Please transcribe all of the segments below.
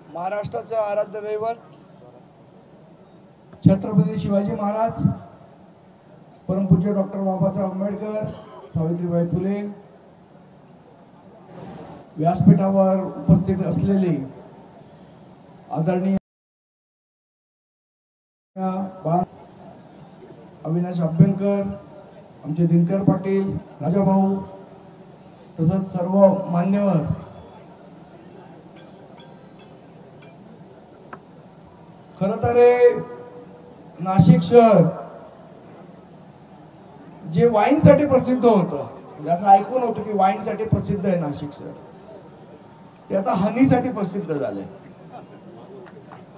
महाराष्ट्राचे आराध्य दैवत छत्रपती शिवाजी महाराज, परमपूज्य डॉक्टर बाबासाहेब आंबेडकर, सावित्रीबाई फुले, व्यासपीठावर उपस्थित असलेले आदरणीय अविनाश अभ्यंकर, आमचे दिनकर पाटील, राजाभाऊ, तसंच सर्व मान्यवर, खरं तर नाशिक शहर जे वाईनसाठी प्रसिद्ध होतं, असं ऐकून होतं की वाईनसाठी प्रसिद्ध आहे नाशिक शहर, ते आता हनीसाठी प्रसिद्ध झाले।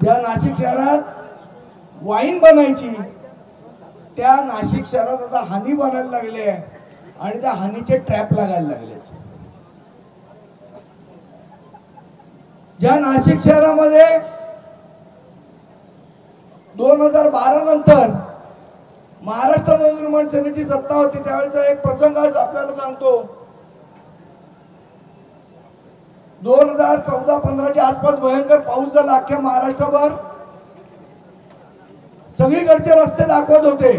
त्या नाशिक शहरात वाईन बनायची, त्या नाशिक शहरात आता हनी बनायला लागले आणि त्या हनीचे ट्रॅप लागायला लागले। ज्या नाशिक शहरामध्ये 2012 नंतर महाराष्ट्र नवनिर्माण सेनेची सत्ता होती, त्यावेळेचा एक प्रसंग आज आपल्याला सांगतो। 2014-15च्या आसपास भयंकर पाऊस झाला अख्ख्या महाराष्ट्रभर। सगळीकडचे रस्ते दाखवत होते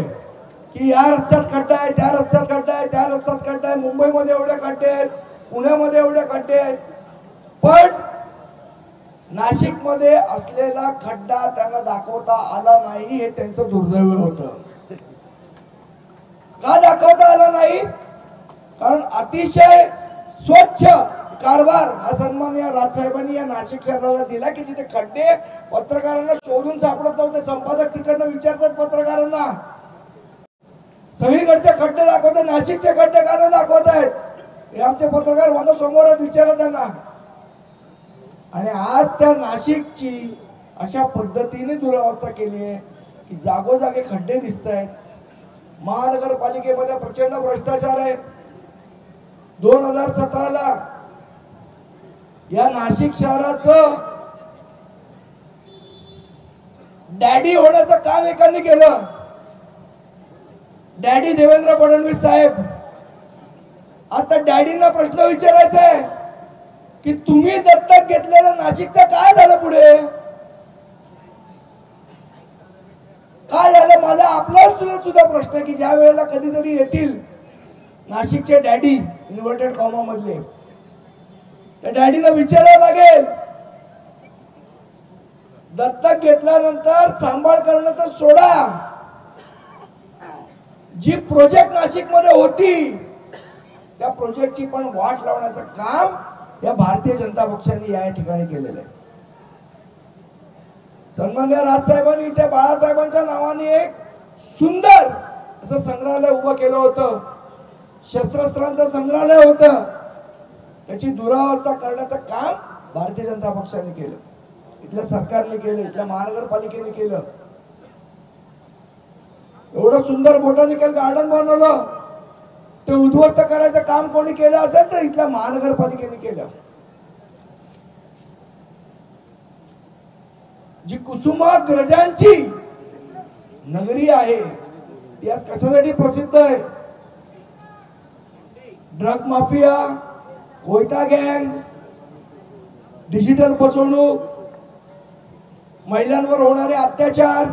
की या रस्त्यात खड्डा आहे, त्या रस्त्यात खड्डा आहे, त्या रस्त्यात खड्डा आहे, मुंबईमध्ये एवढे खड्डे आहेत, पुण्यामध्ये एवढे खड्डे आहेत, पण नाशिकमध्ये असलेला खड्डा त्यांना दाखवता आला नाही, हे त्यांचं दुर्दैव होतं। का दाखवता आला नाही? कारण अतिशय स्वच्छ कारभार हा सन्माननीय राजसाहेबांनी या नाशिक शहराला दिला की जिथे खड्डे पत्रकारांना शोधून सापडत नव्हते, संपादक तिकडनं विचारतात पत्रकारांना, सगळीकडचे खड्डे दाखवतात, नाशिकचे खड्डे का दाखवत आहेत? हे आमचे पत्रकार माझ्या समोर आहेत, विचारा त्यांना। आणि आज त्या नाशिकची अशा पद्धतीने दुरावस्था केली आहे की जागोजागी खड्डे दिसत आहेत। महानगरपालिकेमध्ये प्रचंड भ्रष्टाचार आहे। 2017ला या नाशिक शहराचं डॅडी होण्याचं काम एकाने केलं, डॅडी देवेंद्र फडणवीस साहेब। आता डॅडींना प्रश्न विचारायचा आहे की तुम्ही दत्तक घेतलेलं नाशिकचं काय झालं, पुढे काय झालं? माझा आपला सुद्धा प्रश्न आहे की ज्या वेळेला कधीतरी येतील नाशिकचे डॅडी इन्व्हर्टेड कॉमा मधले, त्या डॅडीला विचारावं लागेल, दत्तक घेतल्यानंतर सांभाळ करणं तर सोडा, जी प्रोजेक्ट नाशिक मध्ये होती त्या प्रोजेक्टची पण वाट लावण्याचं काम या भारतीय जनता पक्षाने या ठिकाणी केलेलं आहे। सन्माननीय राजसाहेबांनी त्या बाळासाहेबांच्या नावाने एक सुंदर असं संग्रहालय उभं केलं होतं, शस्त्रास्त्रांचं संग्रहालय होतं, त्याची दुरावस्था करण्याचं काम भारतीय जनता पक्षाने केलं, इथल्या सरकारने केलं, इथल्या महानगरपालिकेने केलं। एवढं सुंदर बोटॅनिकल गार्डन बनवलं, ते उद्ध्वस्त करायचं काम कोणी केलं असेल तर इथल्या महानगरपालिकेने केलं। जी कुसुमाग्रजांची नगरी आहे ती आज कशासाठी प्रसिद्ध आहे? ड्रग माफिया, कोयता गँग, डिजिटल फसवणूक, महिलांवर होणारे अत्याचार।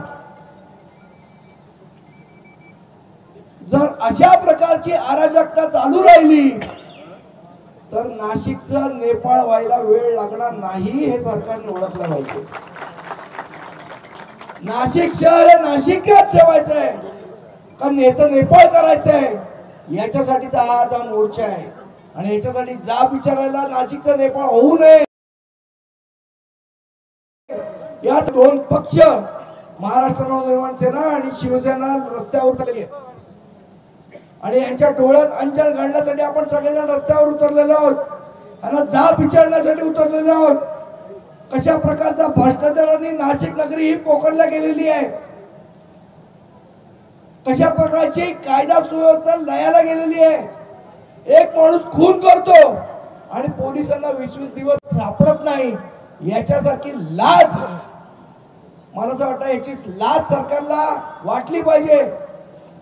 जर अशा प्रकारची अराजकता चालू राहिली तर नाशिकचं नेपाळ व्हायला वेळ लागणार नाही, हे सरकारने ओळखलं पाहिजे। नाशिक शहर नाशिकच ठेवायचं आहे का याचं नेपाळ करायचं आहे, याच्यासाठीचा आज हा मोर्चा आहे। आणि याच्यासाठी जाब विचारायला नाशिकचं नेपाळ होऊ नये, याच दोन पक्ष महाराष्ट्र नवनिर्माण सेना आणि शिवसेना रस्त्यावर उतरले आणि यांच्या डोळ्यात अंजन घालण्यासाठी आपण सगळेजण रस्त्यावर उतरलेलो आहोत, आणि जाब विचारण्यासाठी उतरलेलो आहोत। कशा प्रकारचा भ्रष्टाचाराने नाशिक नगरी ही पोखरल्या गेलेली आहे, कशा प्रकारची कायदा सुव्यवस्था लयाला गेलेली आहे। एक माणूस खून करतो आणि पोलिसांना 20-20 दिवस सापडत नाही, याच्यासारखी लाज मला असं वाटतं याची लाज सरकारला वाटली पाहिजे।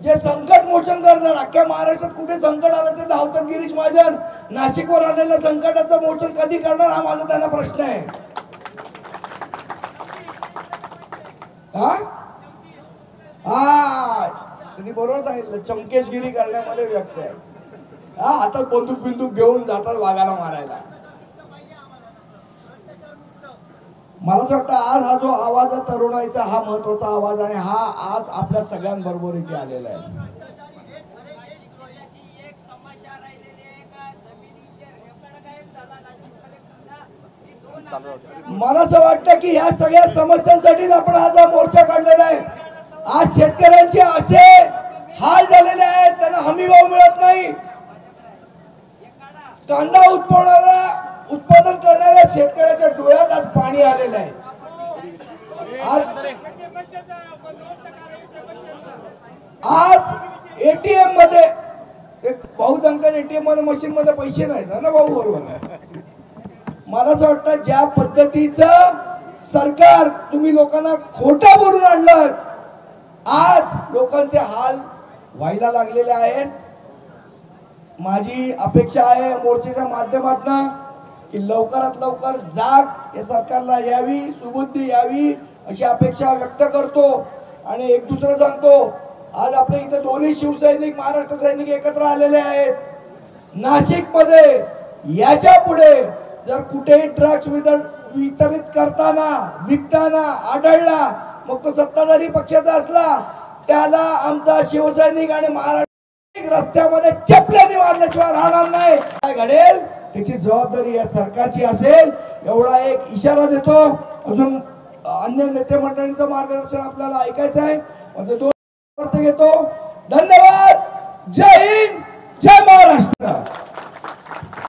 जे संकट मोचन करणार, अख्ख्या महाराष्ट्रात कुठे संकट आलं ते धावतात गिरीश महाजन, नाशिकवर आलेल्या संकटाचं मोचन कधी करणार हा माझा त्यांना प्रश्न आहे। हा हा तुम्ही बरोबर सांगितलं, चमकेशगिरी करण्यामध्ये व्यक्त आहे. हा हातात बंदूक बिंदूक घेऊन जातात वाघाला मारायला. मला असं वाटतं आज हा जो आवाज आहे तरुणाईचा, हा महत्वाचा आवाज, आणि हा आज आपल्या सगळ्यांबरोबर इथे आलेला आहे. मला असं वाटतं की ह्या सगळ्या समस्यांसाठीच आपण आज हा मोर्चा काढलेला आहे. आज शेतकऱ्यांचे असे हाल झालेले आहेत, त्यांना हमी भाव मिळत नाही. कांदा उत्पादन करणाऱ्या शेतकऱ्याच्या डोळ्यात आज पाणी आलेलं आहे. आज एटीएम मध्ये बहुसंख्य एटीएम मध्ये मशीन मध्ये पैसे नाहीत ना भाऊ, बरोबर आहे. मला असं वाटतं ज्या पद्धतीचं सरकार तुम्ही लोकांना खोटं बोलून आणलं, आज लोकांचे हाल व्हायला लागलेले आहेत. माझी अपेक्षा आहे मोर्चाच्या माध्यमातून की लवकरात लवकर जाग या सरकारला यावी, सुबुद्धी यावी अशी अपेक्षा व्यक्त करतो. आणि एक दुसरं सांगतो, आज आपल्या इथे दोन्ही शिवसैनिक महाराष्ट्र सैनिक एकत्र आलेले आहेत. नाशिक मध्ये याच्या पुढे जर कुठेही ड्रग्ज वितरित करताना विकताना आढळला, मग तो सत्ताधारी पक्षाचा असला, त्याला आमचा शिवसैनिक आणि महाराष्ट्र रस्त्यामध्ये चपल्याने मारल्याशिवाय राहणार नाही. काय घडेल त्याची जबाबदारी या सरकारची असेल, एवढा एक इशारा देतो. अजून अन्य नेते मंडळींचं मार्गदर्शन आपल्याला ऐकायचं आहे. म्हणजे दोन घेतो. धन्यवाद. जय हिंद, जय महाराष्ट्र.